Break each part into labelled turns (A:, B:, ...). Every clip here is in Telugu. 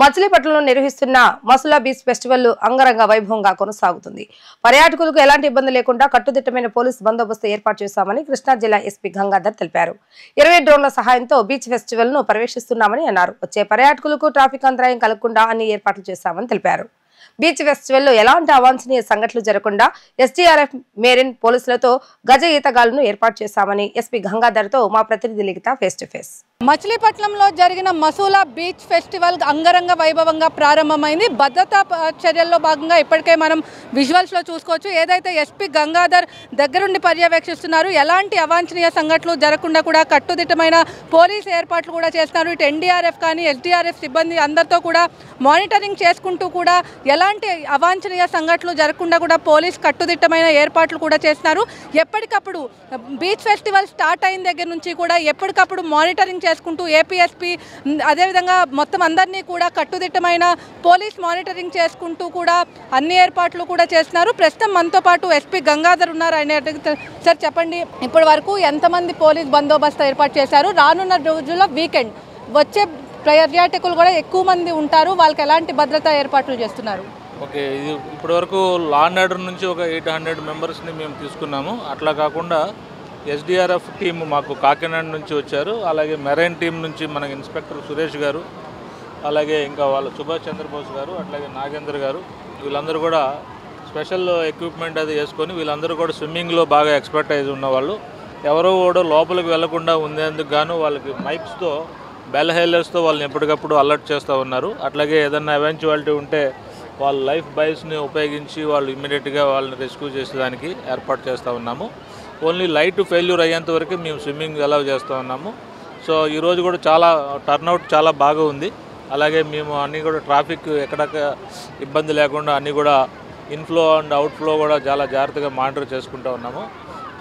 A: మచిలీపట్నంలో నిర్వహిస్తున్న మసులా బీచ్ ఫెస్టివల్ అంగరంగ వైభవంగా కొనసాగుతుంది. పర్యాటకులకు ఎలాంటి ఇబ్బంది లేకుండా కట్టుదిట్టమైన పోలీస్ బందోబస్తు ఏర్పాటు చేశామని కృష్ణా జిల్లా ఎస్పీ గంగాధర్ తెలిపారు. 20 డ్రోన్ల సహాయంతో బీచ్ ఫెస్టివల్ ను పర్యవేక్షిస్తున్నామని అన్నారు. వచ్చే పర్యాటకులకు ట్రాఫిక్ అంతరాయం కలగకుండా అన్ని ఏర్పాట్లు చేశామని తెలిపారు. బీచ్ ఫెస్టివల్ లో ఎలాంటి అవాంఛనీయ సంఘటనలు జరగకుండా ఎస్డీఆర్ఎఫ్ మెరైన్ పోలీసులతో గజ ఈతగాళ్లను ఏర్పాటు చేశామని ఎస్పీ గంగాధర్ తో మా ప్రతినిధి లిఖిత ఫేస్ టు ఫేస్.
B: మచిలీపట్నంలో జరిగిన మసూలా బీచ్ ఫెస్టివల్ అంగరంగ వైభవంగా ప్రారంభమైంది. భద్రతా చర్యల్లో భాగంగా ఇప్పటికే మనం విజువల్స్లో చూసుకోవచ్చు. ఏదైతే ఎస్పీ గంగాధర్ దగ్గరుండి పర్యవేక్షిస్తున్నారు, ఎలాంటి అవాంఛనీయ సంఘటనలు జరగకుండా కూడా కట్టుదిట్టమైన పోలీస్ ఏర్పాట్లు కూడా చేస్తున్నారు. ఇటు ఎన్డీఆర్ఎఫ్ కానీ ఎస్డీఆర్ఎఫ్ సిబ్బంది అందరితో కూడా మానిటరింగ్ చేసుకుంటూ కూడా ఎలాంటి అవాంఛనీయ సంఘటనలు జరగకుండా కూడా పోలీస్ కట్టుదిట్టమైన ఏర్పాట్లు కూడా చేస్తున్నారు. ఎప్పటికప్పుడు బీచ్ ఫెస్టివల్ స్టార్ట్ అయిన దగ్గర నుంచి కూడా ఎప్పటికప్పుడు మానిటరింగ్ చేసుకుంటూ ఏపీఎస్పీ అదేవిధంగా మొత్తం అందరినీ కూడా కట్టుదిట్టమైన పోలీస్ మానిటరింగ్ చేసుకుంటూ కూడా అన్ని ఏర్పాట్లు కూడా చేస్తున్నారు. ప్రస్తుతం మనతో పాటు ఎస్పీ గంగాధర్ ఉన్నారు. ఆయన సార్ చెప్పండి, ఇప్పటి వరకు ఎంతమంది పోలీస్ బందోబస్తు ఏర్పాటు చేశారు? రానున్న రోజుల్లో వీకెండ్ వచ్చే పర్యాటకులు కూడా ఎక్కువ మంది ఉంటారు, వాళ్ళకి ఎలాంటి భద్రతా ఏర్పాట్లు చేస్తున్నారు?
C: ఓకే, ఇది ఇప్పటివరకు లా అండ్ ఆర్డర్ నుంచి ఒక 800 మెంబర్స్ని మేము తీసుకున్నాము. అట్లా కాకుండా ఎస్డీఆర్ఎఫ్ టీం మాకు కాకినాడ నుంచి వచ్చారు. అలాగే మెరైన్ టీం నుంచి మనకి ఇన్స్పెక్టర్ సురేష్ గారు, అలాగే ఇంకా వాళ్ళ సుభాష్ చంద్రబోస్ గారు, అట్లాగే నాగేందర్ గారు, వీళ్ళందరూ కూడా స్పెషల్ ఎక్విప్మెంట్ అది వేసుకొని వీళ్ళందరూ కూడా స్విమ్మింగ్లో బాగా ఎక్స్పర్టైజ్ ఉన్నవాళ్ళు. ఎవరో కూడా లోపలికి వెళ్లకుండా ఉండేందుకు గాను వాళ్ళకి మైక్స్తో బెల్ హైలర్స్తో వాళ్ళని ఎప్పటికప్పుడు అలర్ట్ చేస్తూ ఉన్నారు. అట్లాగే ఏదన్నా ఎవెన్చువాలిటీ ఉంటే వాళ్ళ లైఫ్ బాయ్స్ని ఉపయోగించి వాళ్ళు ఇమ్మీడియట్గా వాళ్ళని రెస్క్యూ చేసేదానికి ఏర్పాటు చేస్తూ ఉన్నాము. ఓన్లీ లైట్ ఫెయిల్యూర్ అయ్యేంత వరకు మేము స్విమ్మింగ్ అలౌ చేస్తూ ఉన్నాము. సో ఈరోజు కూడా చాలా టర్న్అవుట్ చాలా బాగా ఉంది. అలాగే మేము అన్నీ కూడా ట్రాఫిక్ ఎక్కడ ఇబ్బంది లేకుండా అన్నీ కూడా ఇన్ఫ్లో అండ్ అవుట్ఫ్లో కూడా చాలా జాగ్రత్తగా మానిటర్ చేసుకుంటూ ఉన్నాము.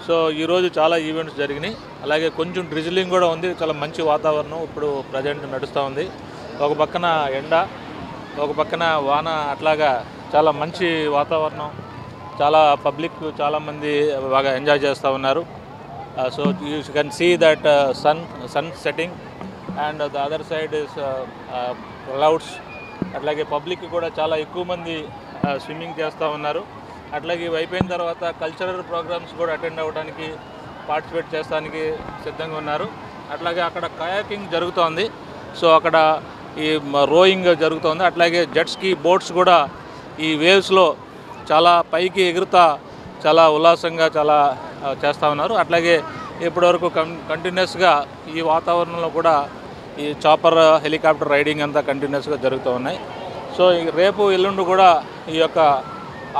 C: సో ఈరోజు చాలా ఈవెంట్స్ జరిగినాయి. అలాగే కొంచెం డ్రిజిలింగ్ కూడా ఉంది. చాలా మంచి వాతావరణం ఇప్పుడు ప్రజెంట్ నడుస్తూ ఉంది. ఒక పక్కన ఎండ, ఒక పక్కన వాన, అట్లాగా చాలా మంచి వాతావరణం. చాలా పబ్లిక్ చాలామంది బాగా ఎంజాయ్ చేస్తూ ఉన్నారు. So you can see that sun setting and the other side is clouds. అట్లాగే పబ్లిక్ కూడా చాలా ఎక్కువ మంది స్విమ్మింగ్ చేస్తూ ఉన్నారు. అట్లాగే ఇవి అయిపోయిన తర్వాత కల్చరల్ ప్రోగ్రామ్స్ కూడా అటెండ్ అవ్వడానికి పార్టిసిపేట్ చేస్తానికి సిద్ధంగా ఉన్నారు. అట్లాగే అక్కడ కయాకింగ్ జరుగుతోంది. సో అక్కడ ఈ రోయింగ్ జరుగుతోంది. అట్లాగే జెట్ స్కీ బోట్స్ కూడా ఈ వేవ్స్లో చాలా పైకి ఎగురుతా చాలా ఉల్లాసంగా చాలా చేస్తూ ఉన్నారు. అట్లాగే ఇప్పటివరకు కంటిన్యూస్గా ఈ వాతావరణంలో కూడా ఈ చాపర్ హెలికాప్టర్ రైడింగ్ అంతా కంటిన్యూస్గా జరుగుతూ ఉన్నాయి. సో రేపు ఎల్లుండి కూడా ఈ యొక్క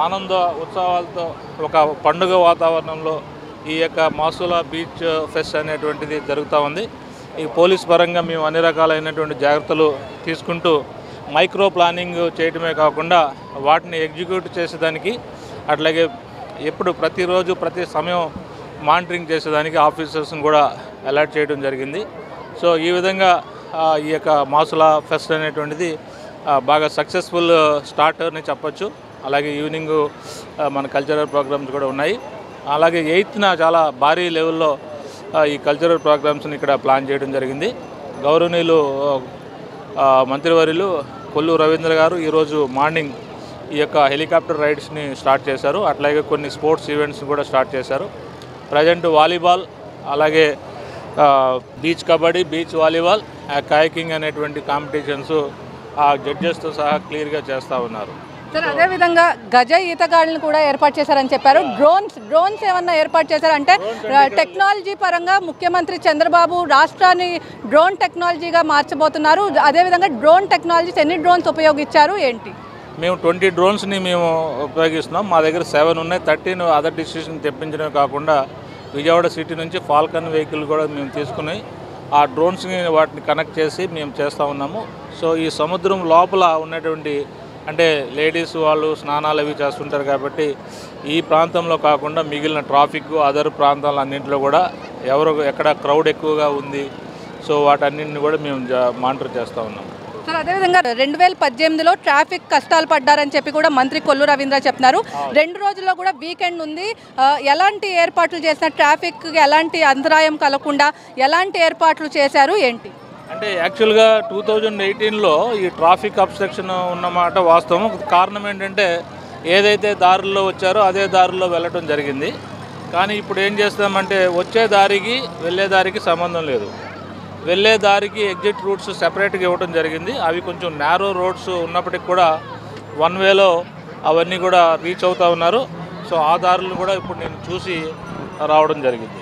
C: ఆనంద ఉత్సవాలతో ఒక పండుగ వాతావరణంలో ఈ యొక్క మసులా బీచ్ ఫెస్ట్ అనేటువంటిది జరుగుతూ ఉంది. ఈ పోలీస్ పరంగా మేము అన్ని రకాలైనటువంటి జాగ్రత్తలు తీసుకుంటూ మైక్రో ప్లానింగ్ చేయడమే కాకుండా వాటిని ఎగ్జిక్యూట్ చేసేదానికి, అట్లాగే ఎప్పుడు ప్రతిరోజు ప్రతి సమయం మానిటరింగ్ చేసేదానికి ఆఫీసర్స్ని కూడా అలర్ట్ చేయడం జరిగింది. సో ఈ విధంగా ఈ యొక్క మసులా ఫెస్ట్ అనేటువంటిది బాగా సక్సెస్ఫుల్ స్టార్ట్ అని చెప్పచ్చు. అలాగే ఈవినింగ్ మన కల్చరల్ ప్రోగ్రామ్స్ కూడా ఉన్నాయి. అలాగే 8న చాలా భారీ లెవెల్లో ఈ కల్చరల్ ప్రోగ్రామ్స్ని ఇక్కడ ప్లాన్ చేయడం జరిగింది. గౌరవనీయులు మంత్రివర్యులు కొల్లు రవీంద్ర గారు ఈరోజు మార్నింగ్ ఈ యొక్క హెలికాప్టర్ రైడ్స్ని స్టార్ట్ చేశారు. అట్లాగే కొన్ని స్పోర్ట్స్ ఈవెంట్స్ కూడా స్టార్ట్ చేశారు. ప్రజెంట్ వాలీబాల్, అలాగే beach kabaddi, beach volleyball, kayaking అనేటువంటి కాంపిటీషన్స్ ఆ జడ్జెస్తో సహా క్లియర్గా చేస్తూ ఉన్నారు.
B: సార్ అదేవిధంగా గజ ఈతగాళ్ళని కూడా ఏర్పాటు చేశారని చెప్పారు. డ్రోన్స్ ఏమన్నా ఏర్పాటు చేశారంటే టెక్నాలజీ పరంగా ముఖ్యమంత్రి చంద్రబాబు రాష్ట్రాన్ని డ్రోన్ టెక్నాలజీగా మార్చబోతున్నారు. అదేవిధంగా డ్రోన్ టెక్నాలజీస్ ఎన్ని డ్రోన్స్ ఉపయోగించారు ఏంటి?
C: మేము 20 డ్రోన్స్ని మేము ఉపయోగిస్తున్నాం. మా దగ్గర 7 ఉన్నాయి. 13 అదర్ డిస్ట్రిక్ట్స్ని తెప్పించడమే కాకుండా విజయవాడ సిటీ నుంచి ఫాల్కన్ వెహికల్ కూడా మేము తీసుకుని ఆ డ్రోన్స్ని వాటిని కనెక్ట్ చేసి మేము చేస్తూ ఉన్నాము. సో ఈ సముద్రం లోపల ఉన్నటువంటి అంటే లేడీస్ వాళ్ళు స్నానాలు అవి చేస్తుంటారు కాబట్టి ఈ ప్రాంతంలో కాకుండా మిగిలిన ట్రాఫిక్ అదర్ ప్రాంతాలన్నింటిలో కూడా ఎక్కడ క్రౌడ్ ఎక్కువగా ఉంది, సో వాటన్నింటిని కూడా మేము మానిటర్ చేస్తూ ఉన్నాం.
B: సార్ అదేవిధంగా 2018లో ట్రాఫిక్ కష్టాలు పడ్డారని చెప్పి కూడా మంత్రి కొల్లు రవీంద్ర చెప్తున్నారు. 2 రోజుల్లో కూడా వీకెండ్ ఉంది. ఎలాంటి ఏర్పాట్లు చేసిన, ట్రాఫిక్ ఎలాంటి అంతరాయం కలగకుండా ఎలాంటి ఏర్పాట్లు చేశారు ఏంటి?
C: అంటే యాక్చువల్గా 2018లో ఈ ట్రాఫిక్ అబ్స్ట్రక్షన్ ఉన్నమాట వాస్తవం. కారణం ఏంటంటే ఏదైతే దారుల్లో వచ్చారో అదే దారిలో వెళ్ళటం జరిగింది. కానీ ఇప్పుడు ఏం చేస్తామంటే వచ్చే దారికి వెళ్ళే దారికి సంబంధం లేదు. వెళ్ళే దారికి ఎగ్జిట్ రూట్స్ సెపరేట్గా ఇవ్వడం జరిగింది. అవి కొంచెం నేరో రోడ్స్ ఉన్నప్పటికి కూడా వన్ వేలో అవన్నీ కూడా రీచ్ అవుతూ ఉన్నారు. సో ఆ దారులు కూడా ఇప్పుడు నేను చూసి రావడం జరిగింది.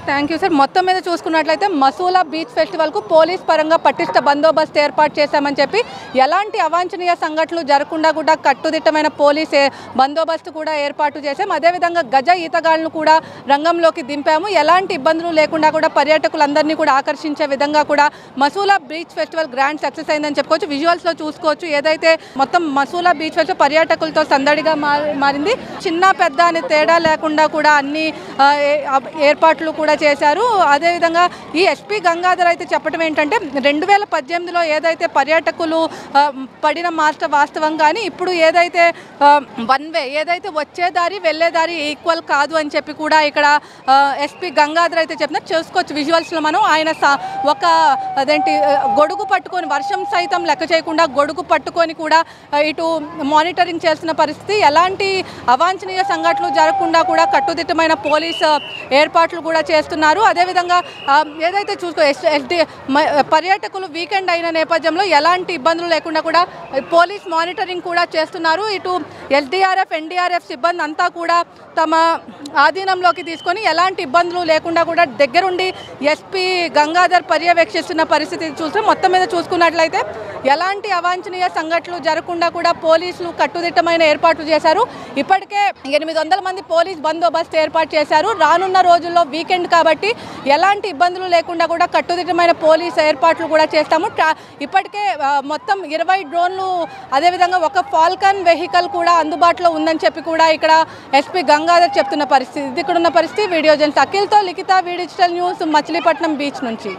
B: Thank you sir. మొత్తం మీద చూసుకున్నట్లయితే మసూలా బీచ్ ఫెస్టివల్కు పోలీస్ పరంగా పటిష్ట బందోబస్తు ఏర్పాటు చేశామని చెప్పి ఎలాంటి అవాంఛనీయ సంఘటనలు జరగకుండా కూడా కట్టుదిట్టమైన పోలీస్ బందోబస్తు కూడా ఏర్పాటు చేశాం. అదేవిధంగా గజ ఈతగాళ్లను కూడా రంగంలోకి దింపాము. ఎలాంటి ఇబ్బందులు లేకుండా కూడా పర్యాటకులందరినీ కూడా ఆకర్షించే విధంగా కూడా Masula beach festival grand success అయిందని చెప్పుకోవచ్చు. విజువల్స్లో చూసుకోవచ్చు. ఏదైతే మొత్తం మసూలా బీచ్ ఫెస్టివల్ పర్యాటకులతో సందడిగా మారింది. చిన్న పెద్ద అనే తేడా లేకుండా కూడా అన్ని ఏర్పాట్లు కూడా చేశారు. అదేవిధంగా ఈ ఎస్పీ గంగాధర్ అయితే చెప్పడం ఏంటంటే 2018లో ఏదైతే పర్యాటకులు పడిన మాస్టర్ వాస్తవం, కానీ ఇప్పుడు ఏదైతే వన్ వే ఏదైతే వచ్చే దారి వెళ్ళే దారి ఈక్వల్ కాదు అని చెప్పి కూడా ఇక్కడ ఎస్పీ గంగాధర్ అయితే చెప్తున్నారు. చూసుకోవచ్చు విజువల్స్లో మనం. ఆయన ఒక అదేంటి గొడుగు పట్టుకొని వర్షం సైతం లెక్క చేయకుండా గొడుగు పట్టుకొని కూడా ఇటు మానిటరింగ్ చేస్తున్న పరిస్థితి. ఎలాంటి అవాంఛనీయ సంఘటనలు జరగకుండా కూడా కట్టుదిట్టమైన పోలీస్ ఏర్పాట్లు కూడా చేస్తున్నారు. అదేవిధంగా ఏదైతే పర్యాటకులు వీకెండ్ అయిన నేపథ్యంలో ఎలాంటి ఇబ్బందులు లేకుండా కూడా పోలీస్ మానిటరింగ్ కూడా చేస్తున్నారు. ఇటు ఎస్డీఆర్ఎఫ్ ఎన్డీఆర్ఎఫ్ సిబ్బంది అంతా కూడా తమ ఆధీనంలోకి తీసుకొని ఎలాంటి ఇబ్బందులు లేకుండా కూడా దగ్గరుండి ఎస్పీ గంగాధర్ పర్యవేక్షిస్తున్న పరిస్థితి చూస్తే మొత్తం మీద చూసుకున్నట్లయితే ఎలాంటి అవాంఛనీయ సంఘటనలు జరగకుండా కూడా పోలీసులు కట్టుదిట్టమైన ఏర్పాట్లు చేశారు. ఇప్పటికే 800 మంది పోలీస్ బందోబస్తు ఏర్పాటు చేశారు. రానున్న రోజుల్లో వీకెండ్ కాబట్టి ఎలాంటి ఇబ్బందులు లేకుండా కూడా కట్టుదిట్టమైన పోలీస్ ఏర్పాట్లు కూడా చేస్తాము. ఇప్పటికే మొత్తం 20 డ్రోన్లు అదేవిధంగా ఒక ఫాల్కన్ వెహికల్ కూడా అందుబాటులో ఉందని చెప్పి కూడా ఇక్కడ ఎస్పీ గంగాధర్ చెప్తున్న పరిస్థితి. ఇది ఇక్కడ ఉన్న పరిస్థితి. వీడియో జర్నలిస్ట్ అఖిల్తో లిఖిత, వి డిజిటల్ న్యూస్, మచిలీపట్నం బీచ్ నుంచి.